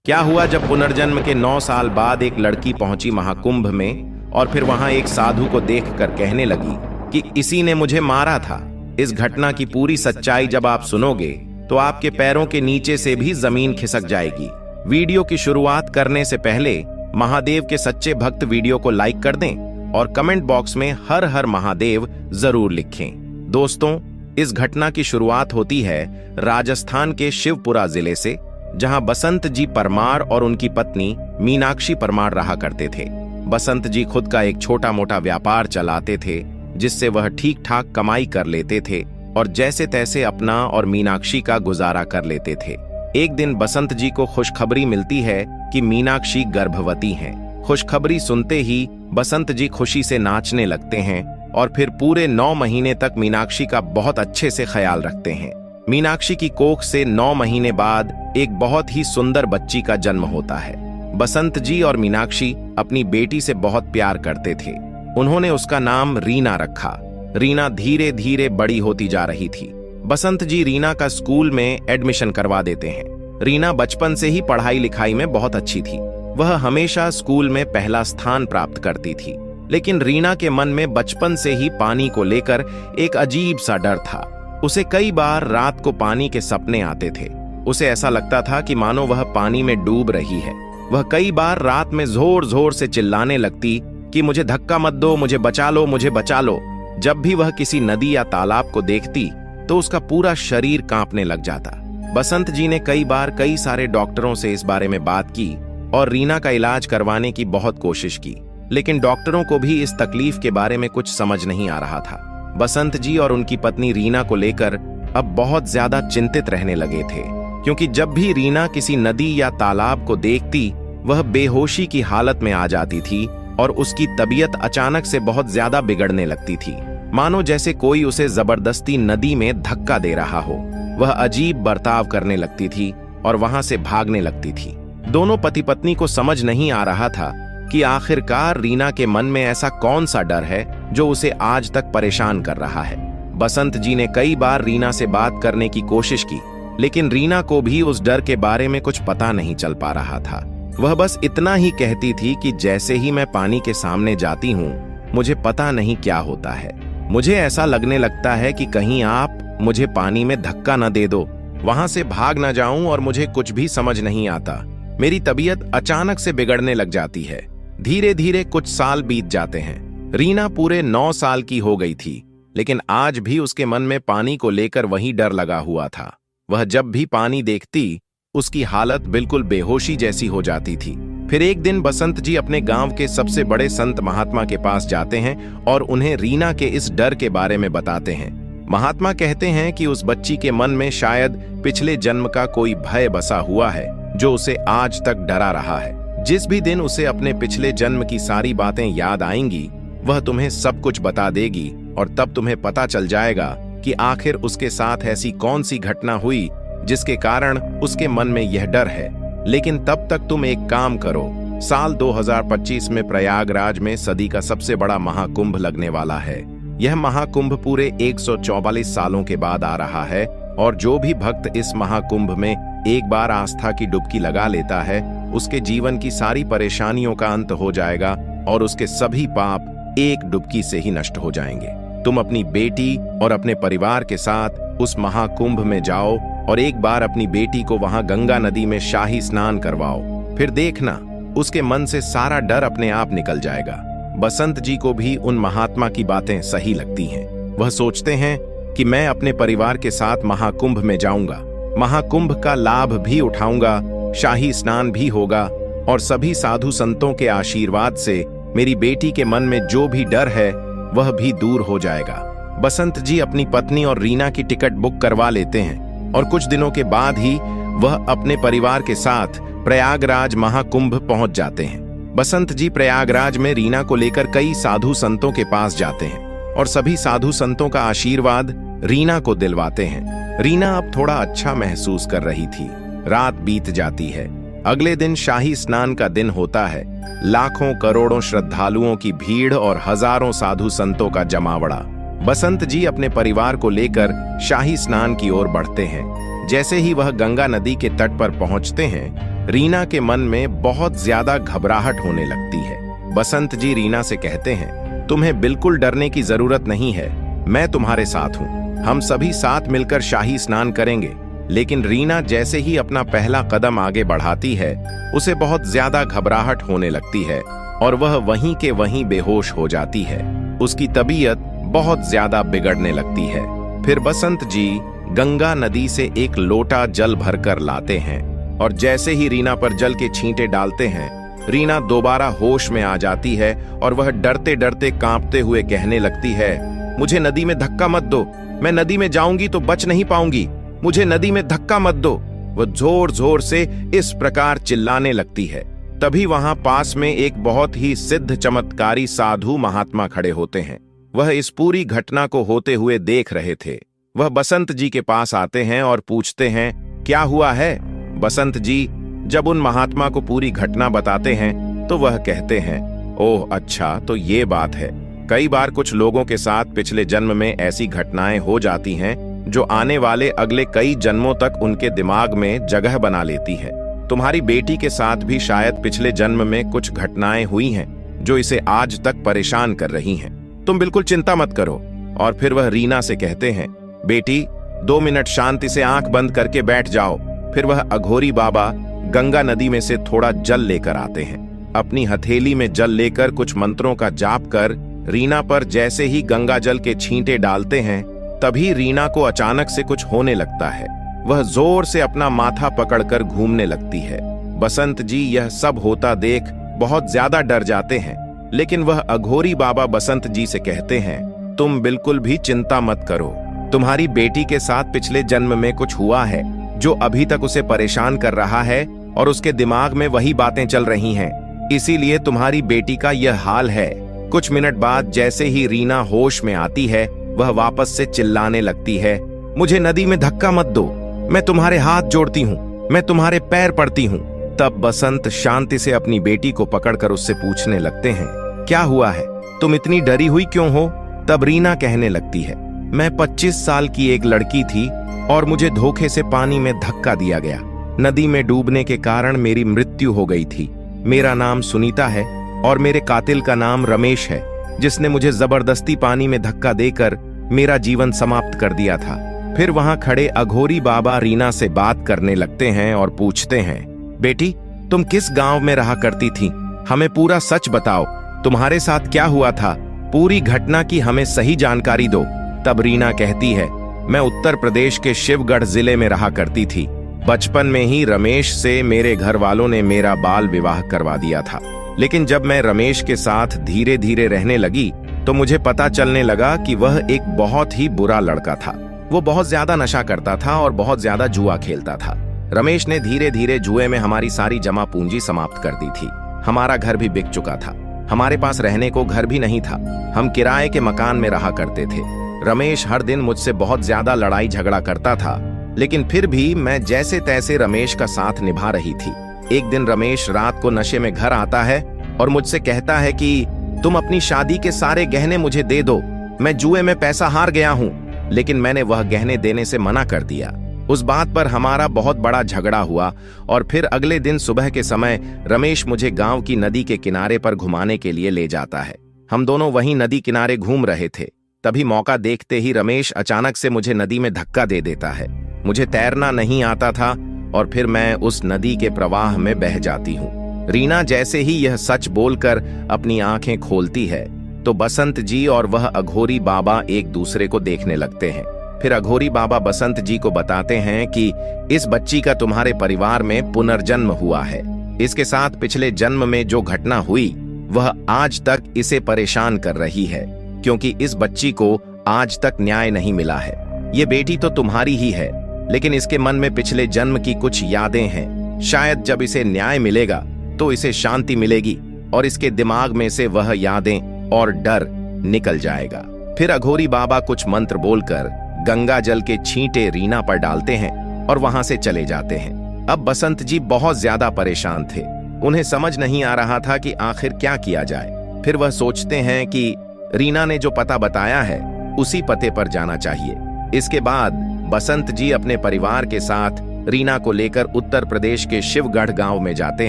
क्या हुआ जब पुनर्जन्म के 9 साल बाद एक लड़की पहुंची महाकुंभ में और फिर वहां एक साधु को देखकर कहने लगी कि इसी ने मुझे मारा था। इस घटना की पूरी सच्चाई जब आप सुनोगे तो आपके पैरों के नीचे से भी जमीन खिसक जाएगी। वीडियो की शुरुआत करने से पहले महादेव के सच्चे भक्त वीडियो को लाइक कर दें और कमेंट बॉक्स में हर हर महादेव जरूर लिखें। दोस्तों, इस घटना की शुरुआत होती है राजस्थान के शिवपुरा जिले से, जहां बसंत जी परमार और उनकी पत्नी मीनाक्षी परमार रहा करते थे। बसंत जी खुद का एक छोटा मोटा व्यापार चलाते थे, जिससे वह ठीक ठाक कमाई कर लेते थे और जैसे तैसे अपना और मीनाक्षी का गुजारा कर लेते थे। एक दिन बसंत जी को खुशखबरी मिलती है कि मीनाक्षी गर्भवती हैं। खुशखबरी सुनते ही बसंत जी खुशी से नाचने लगते हैं और फिर पूरे 9 महीने तक मीनाक्षी का बहुत अच्छे से ख्याल रखते हैं। मीनाक्षी की कोख से 9 महीने बाद एक बहुत ही सुंदर बच्ची का जन्म होता है। बसंत जी और मीनाक्षी अपनी बेटी से बहुत प्यार करते थे। उन्होंने उसका नाम रीना रखा। रीना धीरे धीरे बड़ी होती जा रही थी। बसंत जी रीना का स्कूल में एडमिशन करवा देते हैं। रीना बचपन से ही पढ़ाई लिखाई में बहुत अच्छी थी। वह हमेशा स्कूल में पहला स्थान प्राप्त करती थी। लेकिन रीना के मन में बचपन से ही पानी को लेकर एक अजीब सा डर था। उसे कई बार रात को पानी के सपने आते थे। उसे ऐसा लगता था कि मानो वह पानी में डूब रही है। वह कई बार रात में जोर जोर से चिल्लाने लगती कि मुझे धक्का मत दो, मुझे बचा लो, मुझे बचा लो। जब भी वह किसी नदी या तालाब को देखती तो उसका पूरा शरीर कांपने लग जाता। बसंत जी ने कई बार कई सारे डॉक्टरों से इस बारे में बात की और रीना का इलाज करवाने की बहुत कोशिश की, लेकिन डॉक्टरों को भी इस तकलीफ के बारे में कुछ समझ नहीं आ रहा था। बसंत जी और उनकी पत्नी रीना को लेकर अब बहुत ज्यादा चिंतित रहने लगे थे, क्योंकि जब भी रीना किसी नदी या तालाब को देखती वह बेहोशी की हालत में आ जाती थी और उसकी तबीयत अचानक से बहुत ज्यादा बिगड़ने लगती थी, मानो जैसे कोई उसे जबरदस्ती नदी में धक्का दे रहा हो। वह अजीब बर्ताव करने लगती थी और वहां से भागने लगती थी। दोनों पति पत्नी को समझ नहीं आ रहा था कि आखिरकार रीना के मन में ऐसा कौन सा डर है जो उसे आज तक परेशान कर रहा है। बसंत जी ने कई बार रीना से बात करने की कोशिश की, लेकिन रीना को भी उस डर के बारे में कुछ पता नहीं चल पा रहा था। वह बस इतना ही कहती थी कि जैसे ही मैं पानी के सामने जाती हूँ मुझे पता नहीं क्या होता है। मुझे ऐसा लगने लगता है कि कहीं आप मुझे पानी में धक्का न दे दो, वहां से भाग न जाऊं और मुझे कुछ भी समझ नहीं आता। मेरी तबीयत अचानक से बिगड़ने लग जाती है। धीरे धीरे कुछ साल बीत जाते हैं। रीना पूरे 9 साल की हो गई थी, लेकिन आज भी उसके मन में पानी को लेकर वही डर लगा हुआ था। वह जब भी पानी देखती उसकी हालत बिल्कुल बेहोशी जैसी हो जाती थी। फिर एक दिन बसंत जी अपने गांव के सबसे बड़े संत महात्मा के पास जाते हैं और उन्हें रीना के इस डर के बारे में बताते हैं। महात्मा कहते हैं कि उस बच्ची के मन में शायद पिछले जन्म का कोई भय बसा हुआ है जो उसे आज तक डरा रहा है। जिस भी दिन उसे अपने पिछले जन्म की सारी बातें याद आएंगी वह तुम्हें सब कुछ बता देगी और तब तुम्हें पता चल जाएगा कि आखिर उसके साथ ऐसी कौन सी घटना हुई जिसके कारण उसके मन में यह डर है। लेकिन तब तक तुम एक काम करो, साल 2025 में प्रयागराज में सदी का सबसे बड़ा महाकुंभ लगने वाला है। यह महाकुंभ पूरे 144 सालों के बाद आ रहा है और जो भी भक्त इस महाकुंभ में एक बार आस्था की डुबकी लगा लेता है उसके जीवन की सारी परेशानियों का अंत हो जाएगा और उसके सभी पाप एक डुबकी से ही नष्ट हो जाएंगे। तुम अपनी बेटी और अपने परिवार के साथ उस महाकुंभ में जाओ और एक बार अपनी बेटी को वहां गंगा नदी में शाही स्नान करवाओ। फिर देखना उसके मन से सारा डर अपने आप निकल जाएगा। बसंत जी को भी उन महात्मा की बातें सही लगती हैं। वह सोचते हैं कि मैं अपने परिवार के साथ महाकुंभ में जाऊंगा, महाकुंभ का लाभ भी उठाऊंगा, शाही स्नान भी होगा और सभी साधु संतों के आशीर्वाद से मेरी बेटी के मन में जो भी डर है वह भी दूर हो जाएगा। बसंत जी अपनी पत्नी और रीना की टिकट बुक करवा लेते हैं और कुछ दिनों के बाद ही वह अपने परिवार के साथ प्रयागराज महाकुंभ पहुंच जाते हैं। बसंत जी प्रयागराज में रीना को लेकर कई साधु संतों के पास जाते हैं और सभी साधु संतों का आशीर्वाद रीना को दिलवाते हैं। रीना अब थोड़ा अच्छा महसूस कर रही थी। रात बीत जाती है। अगले दिन शाही स्नान का दिन होता है। लाखों करोड़ों श्रद्धालुओं की भीड़ और हजारों साधु संतों का जमावड़ा। बसंत जी अपने परिवार को लेकर शाही स्नान की ओर बढ़ते हैं। जैसे ही वह गंगा नदी के तट पर पहुंचते हैं रीना के मन में बहुत ज्यादा घबराहट होने लगती है। बसंत जी रीना से कहते हैं, तुम्हें बिल्कुल डरने की जरूरत नहीं है, मैं तुम्हारे साथ हूँ, हम सभी साथ मिलकर शाही स्नान करेंगे। लेकिन रीना जैसे ही अपना पहला कदम आगे बढ़ाती है, उसे बहुत ज्यादा घबराहट होने लगती है और वह वहीं के वहीं बेहोश हो जाती है। उसकी तबीयत बहुत ज्यादा बिगड़ने लगती है। फिर बसंत जी गंगा नदी से एक लोटा जल भरकर लाते हैं और जैसे ही रीना पर जल के छींटे डालते हैं, रीना दोबारा होश में आ जाती है और वह डरते डरते कांपते हुए कहने लगती है, मुझे नदी में धक्का मत दो, मैं नदी में जाऊंगी तो बच नहीं पाऊंगी, मुझे नदी में धक्का मत दो। वह जोर जोर से इस प्रकार चिल्लाने लगती है। तभी वहां पास में एक बहुत ही सिद्ध चमत्कारी साधु महात्मा खड़े होते हैं। वह इस पूरी घटना को होते हुए देख रहे थे। वह बसंत जी के पास आते हैं और पूछते हैं, क्या हुआ है? बसंत जी जब उन महात्मा को पूरी घटना बताते हैं तो वह कहते हैं, ओह अच्छा, तो ये बात है। कई बार कुछ लोगों के साथ पिछले जन्म में ऐसी घटनाएं हो जाती हैं जो आने वाले अगले कई जन्मों तक उनके दिमाग में जगह बना लेती है। तुम्हारी बेटी के साथ भी शायद पिछले जन्म में कुछ घटनाएं हुई हैं जो इसे आज तक परेशान कर रही हैं। तुम बिल्कुल चिंता मत करो। और फिर वह रीना से कहते हैं, बेटी 2 मिनट शांति से आंख बंद करके बैठ जाओ। फिर वह अघोरी बाबा गंगा नदी में से थोड़ा जल लेकर आते हैं। अपनी हथेली में जल लेकर कुछ मंत्रों का जाप कर रीना पर जैसे ही गंगा जल के छींटे डालते हैं, तभी रीना को अचानक से कुछ होने लगता है। वह जोर से अपना माथा पकड़कर घूमने लगती है। बसंत जी यह सब होता देख बहुत ज्यादा डर जाते हैं, लेकिन वह अघोरी बाबा बसंत जी से कहते हैं, तुम बिल्कुल भी चिंता मत करो। तुम्हारी बेटी के साथ पिछले जन्म में कुछ हुआ है जो अभी तक उसे परेशान कर रहा है और उसके दिमाग में वही बातें चल रही हैं। इसीलिए तुम्हारी बेटी का यह हाल है। कुछ मिनट बाद जैसे ही रीना होश में आती है, वह वापस से चिल्लाने लगती है, मुझे नदी में धक्का मत दो, मैं तुम्हारे हाथ जोड़ती हूँ, मैं तुम्हारे पैर पड़ती हूँ। तब बसंत शांति से अपनी बेटी को पकड़कर उससे पूछने लगते हैं, क्या हुआ है, तुम इतनी डरी हुई क्यों हो? तब रीना कहने लगती है, मैं 25 साल की एक लड़की थी और मुझे धोखे से पानी में धक्का दिया गया। नदी में डूबने के कारण मेरी मृत्यु हो गई थी। मेरा नाम सुनीता है और मेरे कातिल का नाम रमेश है, जिसने मुझे जबरदस्ती पानी में धक्का देकर मेरा जीवन समाप्त कर दिया था। फिर वहां खड़े अघोरी बाबा रीना से बात करने लगते हैं और पूछते हैं, बेटी तुम किस गांव में रहा करती थी? हमें पूरा सच बताओ, तुम्हारे साथ क्या हुआ था? पूरी घटना की हमें सही जानकारी दो। तब रीना कहती है, मैं उत्तर प्रदेश के शिवगढ़ जिले में रहा करती थी। बचपन में ही रमेश से मेरे घर वालों ने मेरा बाल विवाह करवा दिया था, लेकिन जब मैं रमेश के साथ धीरे धीरे रहने लगी तो मुझे पता चलने लगा कि वह एक बहुत ही बुरा लड़का था। वो बहुत ज्यादा नशा करता था और बहुत ज्यादा जुआ खेलता था। रमेश ने धीरे धीरे जुए में हमारी सारी जमा पूंजी समाप्त कर दी थी। हमारा घर भी बिक चुका था। हमारे पास रहने को घर भी नहीं था। हम किराए के मकान में रहा करते थे। रमेश हर दिन मुझसे बहुत ज्यादा लड़ाई झगड़ा करता था, लेकिन फिर भी मैं जैसे तैसे रमेश का साथ निभा रही थी। एक दिन रमेश रात को नशे में घर आता है और मुझसे कहता है कि तुम अपनी शादी के सारे गहने मुझे दे दो, मैं जुए में पैसा हार गया हूं। लेकिन मैंने वह गहने देने से मना कर दिया। उस बात पर हमारा बहुत बड़ा झगड़ा हुआ और फिर अगले दिन सुबह के समय रमेश मुझे गांव की नदी के किनारे पर घुमाने के लिए ले जाता है। हम दोनों वहीं नदी किनारे घूम रहे थे। तभी मौका देखते ही रमेश अचानक से मुझे नदी में धक्का दे देता है। मुझे तैरना नहीं आता था और फिर मैं उस नदी के प्रवाह में बह जाती हूँ। रीना जैसे ही यह सच बोलकर अपनी आंखें खोलती है तो बसंत जी और वह अघोरी बाबा एक दूसरे को देखने लगते हैं। फिर अघोरी बाबा बसंत जी को बताते हैं कि इस बच्ची का तुम्हारे परिवार में पुनर्जन्म हुआ है। इसके साथ पिछले जन्म में जो घटना हुई वह आज तक इसे परेशान कर रही है, क्योंकि इस बच्ची को आज तक न्याय नहीं मिला है। ये बेटी तो तुम्हारी ही है, लेकिन इसके मन में पिछले जन्म की कुछ यादें हैं। शायद जब इसे न्याय मिलेगा तो इसे शांति मिलेगी और इसके दिमाग में से वह यादें और डर निकल जाएगा। फिर अघोरी बाबा कुछ मंत्र बोलकर गंगा जल के छींटे रीना पर डालते हैं और वहां से चले जाते हैं। अब बसंत जी बहुत ज्यादा परेशान थे। उन्हें समझ नहीं आ रहा था कि आखिर क्या किया जाए। फिर वह सोचते हैं कि रीना ने जो पता बताया है उसी पते पर जाना चाहिए। इसके बाद बसंत जी अपने परिवार के साथ रीना को लेकर उत्तर प्रदेश के शिवगढ़ गांव में जाते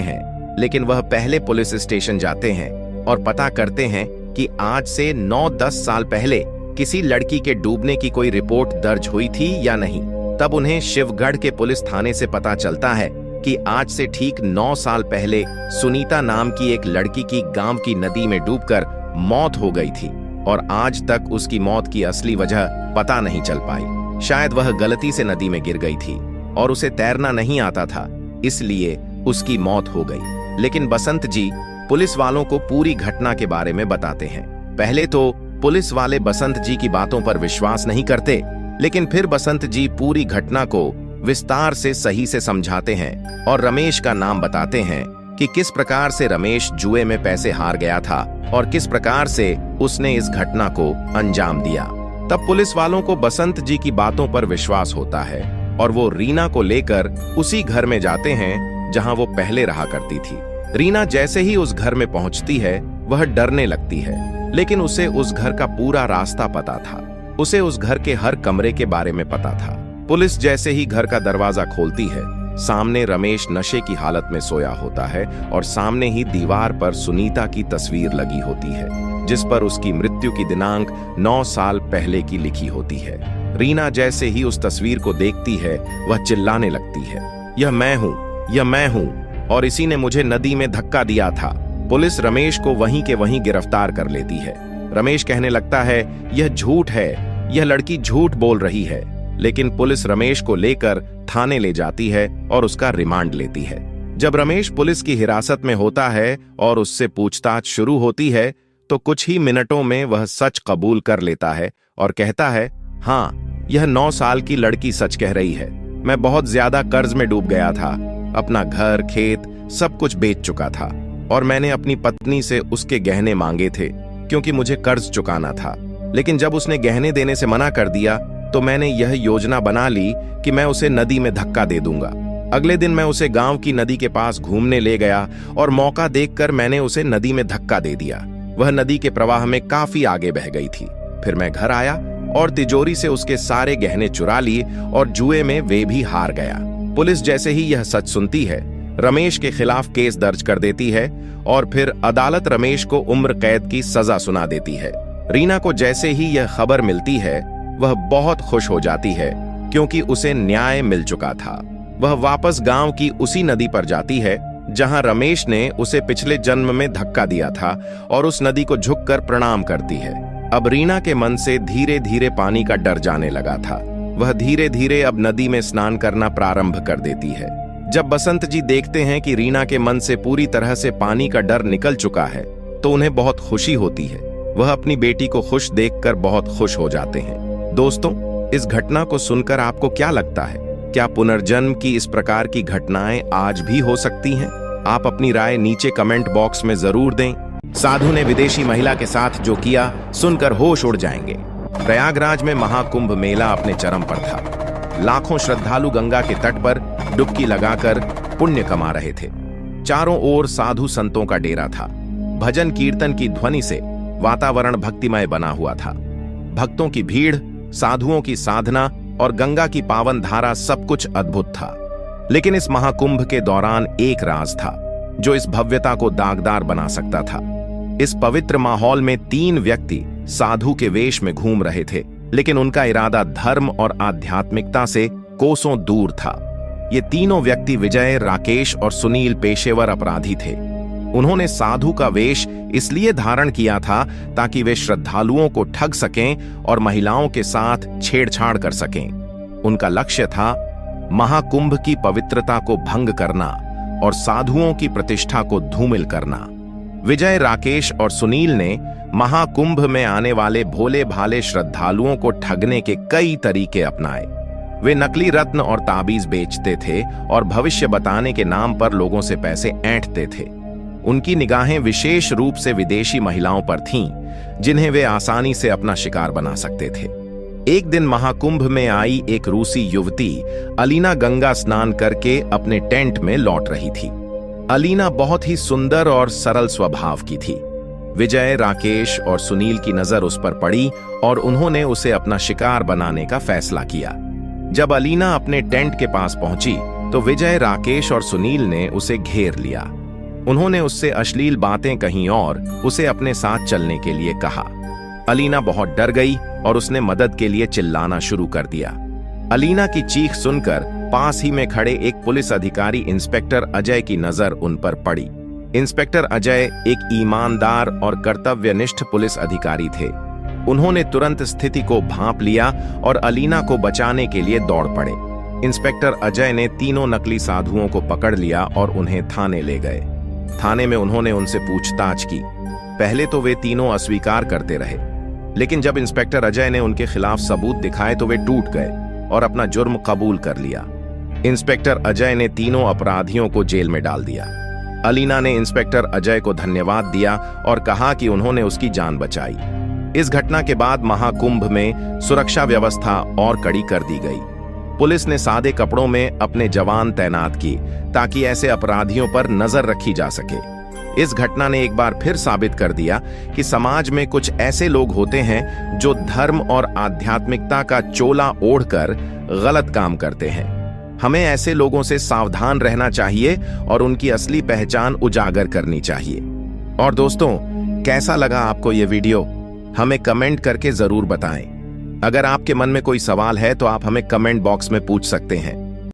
हैं, लेकिन वह पहले पुलिस स्टेशन जाते हैं और पता करते हैं कि आज से 9-10 साल पहले किसी लड़की के डूबने की कोई रिपोर्ट दर्ज हुई थी या नहीं। तब उन्हें शिवगढ़ के पुलिस थाने से पता चलता है कि आज से ठीक 9 साल पहले सुनीता नाम की एक लड़की की गांव की नदी में डूबकर मौत हो गई थी और आज तक उसकी मौत की असली वजह पता नहीं चल पाई। शायद वह गलती से नदी में गिर गई थी और उसे तैरना नहीं आता था, इसलिए उसकी मौत हो गई। लेकिन बसंत जी पुलिस वालों को पूरी घटना के बारे में बताते हैं। पहले तो पुलिस वाले बसंत जी की बातों पर विश्वास नहीं करते, लेकिन फिर बसंत जी पूरी घटना को विस्तार से सही से समझाते हैं और रमेश का नाम बताते हैं कि किस प्रकार से रमेश जुए में पैसे हार गया था और किस प्रकार से उसने इस घटना को अंजाम दिया। तब पुलिस वालों को बसंत जी की बातों पर विश्वास होता है और वो रीना को लेकर उसी घर में जाते हैं जहां वो पहले रहा करती थी। रीना जैसे ही उस घर में पहुंचती है वह डरने लगती है, लेकिन उसे उस घर का पूरा रास्ता पता था। उसे उस घर के हर कमरे के बारे में पता था। पुलिस जैसे ही घर का दरवाजा खोलती है, सामने रमेश नशे की हालत में सोया होता है और सामने ही दीवार पर सुनीता की तस्वीर लगी होती है, जिस पर उसकी मृत्यु की दिनांक 9 साल पहले की लिखी होती है। रीना जैसे ही उस तस्वीर को देखती है वह चिल्लाने लगती है, यह मैं हूं, यह मैं हूं और इसी ने मुझे नदी में धक्का दिया था। पुलिस रमेश को वहीं के वहीं गिरफ्तार कर लेती है। रमेश कहने लगता है, यह झूठ है, यह लड़की झूठ बोल रही है। लेकिन पुलिस रमेश को लेकर थाने ले जाती है और उसका रिमांड लेती है। जब रमेश पुलिस की हिरासत में होता है और उससे पूछताछ शुरू होती है तो कुछ ही मिनटों में वह सच कबूल कर लेता है और कहता है, हाँ, यह 9 साल की लड़की सच कह रही है। मैं बहुत ज्यादा कर्ज में डूब गया था, अपना घर खेत सब कुछ बेच चुका था और मैंने अपनी पत्नी से उसके गहने मांगे थे क्योंकि मुझे कर्ज चुकाना था। लेकिन जब उसने गहने देने से मना कर दिया तो मैंने यह योजना बना ली कि मैं उसे नदी में धक्का दे दूंगा। अगले दिन मैं उसे गांव की नदी के पास घूमने ले गया और मौका देखकर मैंने उसे नदी में धक्का दे दिया। वह नदी के प्रवाह में काफी आगे बह गई थी। फिर मैं घर आया और तिजोरी से उसके सारे गहने चुरा लिए और जुए में वे भी हार गया। पुलिस जैसे ही यह सच सुनती है, रमेश के खिलाफ केस दर्ज कर देती है और फिर अदालत रमेश को उम्र कैद की सजा सुना देती है। रीना को जैसे ही यह खबर मिलती है वह बहुत खुश हो जाती है क्योंकि उसे न्याय मिल चुका था। वह वापस गांव की उसी नदी पर जाती है जहां रमेश ने उसे पिछले जन्म में धक्का दिया था और उस नदी को झुककर प्रणाम करती है। अब रीना के मन से धीरे धीरे पानी का डर जाने लगा था। वह धीरे धीरे अब नदी में स्नान करना प्रारंभ कर देती है। जब बसंत जी देखते हैं कि रीना के मन से पूरी तरह से पानी का डर निकल चुका है तो उन्हें बहुत खुशी होती है। वह अपनी बेटी को खुश देखकर बहुत खुश हो जाते हैं। दोस्तों, इस घटना को सुनकर आपको क्या लगता है? क्या पुनर्जन्म की इस प्रकार की घटनाएं आज भी हो सकती हैं? आप अपनी राय नीचे कमेंट बॉक्स में जरूर दें। साधु ने विदेशी महिला के साथ जो किया सुनकर होश उड़ जाएंगे। प्रयागराज में महाकुंभ मेला अपने चरम पर था। लाखों श्रद्धालु गंगा के तट पर डुबकी लगाकर पुण्य कमा रहे थे। चारों ओर साधु संतों का डेरा था। भजन कीर्तन की ध्वनि से वातावरण भक्तिमय बना हुआ था। भक्तों की भीड़, साधुओं की साधना और गंगा की पावन धारा सब कुछ अद्भुत था। लेकिन इस महाकुंभ के दौरान एक राज था जो इस भव्यता को दागदार बना सकता था। इस पवित्र माहौल में 3 व्यक्ति साधु के वेश में घूम रहे थे, लेकिन उनका इरादा धर्म और आध्यात्मिकता से कोसों दूर था। ये तीनों व्यक्ति विजय, राकेश और सुनील पेशेवर अपराधी थे। उन्होंने साधु का वेश इसलिए धारण किया था ताकि वे श्रद्धालुओं को ठग सकें और महिलाओं के साथ छेड़छाड़ कर सकें। उनका लक्ष्य था महाकुंभ की पवित्रता को भंग करना और साधुओं की प्रतिष्ठा को धूमिल करना। विजय, राकेश और सुनील ने महाकुंभ में आने वाले भोले भाले श्रद्धालुओं को ठगने के कई तरीके अपनाए। वे नकली रत्न और ताबीज बेचते थे और भविष्य बताने के नाम पर लोगों से पैसे ऐंठते थे। उनकी निगाहें विशेष रूप से विदेशी महिलाओं पर थीं, जिन्हें वे आसानी से अपना शिकार बना सकते थे। एक दिन महाकुंभ में आई एक रूसी युवती अलीना गंगा स्नान करके अपने टेंट में लौट रही थी। अलीना बहुत ही सुंदर और सरल स्वभाव की थी। विजय, राकेश और सुनील की नजर उस पर पड़ी और उन्होंने उसे अपना शिकार बनाने का फैसला किया। जब अलीना अपने टेंट के पास पहुंची तो विजय, राकेश और सुनील ने उसे घेर लिया। उन्होंने उससे अश्लील बातें कहीं और उसे अपने साथ चलने के लिए कहा। अलीना बहुत डर गई और उसने मदद के लिए चिल्लाना शुरू कर दिया। अलीना की चीख सुनकर पास ही में खड़े एक पुलिस अधिकारी इंस्पेक्टर अजय की नजर उन पर पड़ी। इंस्पेक्टर अजय एक ईमानदार और कर्तव्यनिष्ठ पुलिस अधिकारी थे। उन्होंने तुरंत स्थिति को भांप लिया और अलीना को बचाने के लिए दौड़ पड़े। इंस्पेक्टर अजय ने तीनों नकली साधुओं को पकड़ लिया और उन्हें थाने ले गए। थाने में उन्होंने उनसे पूछताछ की। पहले तो वे तीनों अस्वीकार करते रहे, लेकिन जब इंस्पेक्टर अजय ने उनके खिलाफ सबूत दिखाए तो वे टूट गए और अपना जुर्म कबूल कर लिया। इंस्पेक्टर अजय ने तीनों अपराधियों को जेल में डाल दिया। अलीना ने इंस्पेक्टर अजय को धन्यवाद दिया और कहा कि उन्होंने उसकी जान बचाई। इस घटना के बाद महाकुंभ में सुरक्षा व्यवस्था और कड़ी कर दी गई। पुलिस ने सादे कपड़ों में अपने जवान तैनात किए ताकि ऐसे अपराधियों पर नजर रखी जा सके। इस घटना ने एक बार फिर साबित कर दिया कि समाज में कुछ ऐसे लोग होते हैं जो धर्म और आध्यात्मिकता का चोला ओढ़कर गलत काम करते हैं। हमें ऐसे लोगों से सावधान रहना चाहिए और उनकी असली पहचान उजागर करनी चाहिए। और दोस्तों, कैसा लगा आपको ये वीडियो? हमें कमेंट करके जरूर बताएं। अगर आपके मन में कोई सवाल है तो आप हमें कमेंट बॉक्स में पूछ सकते हैं।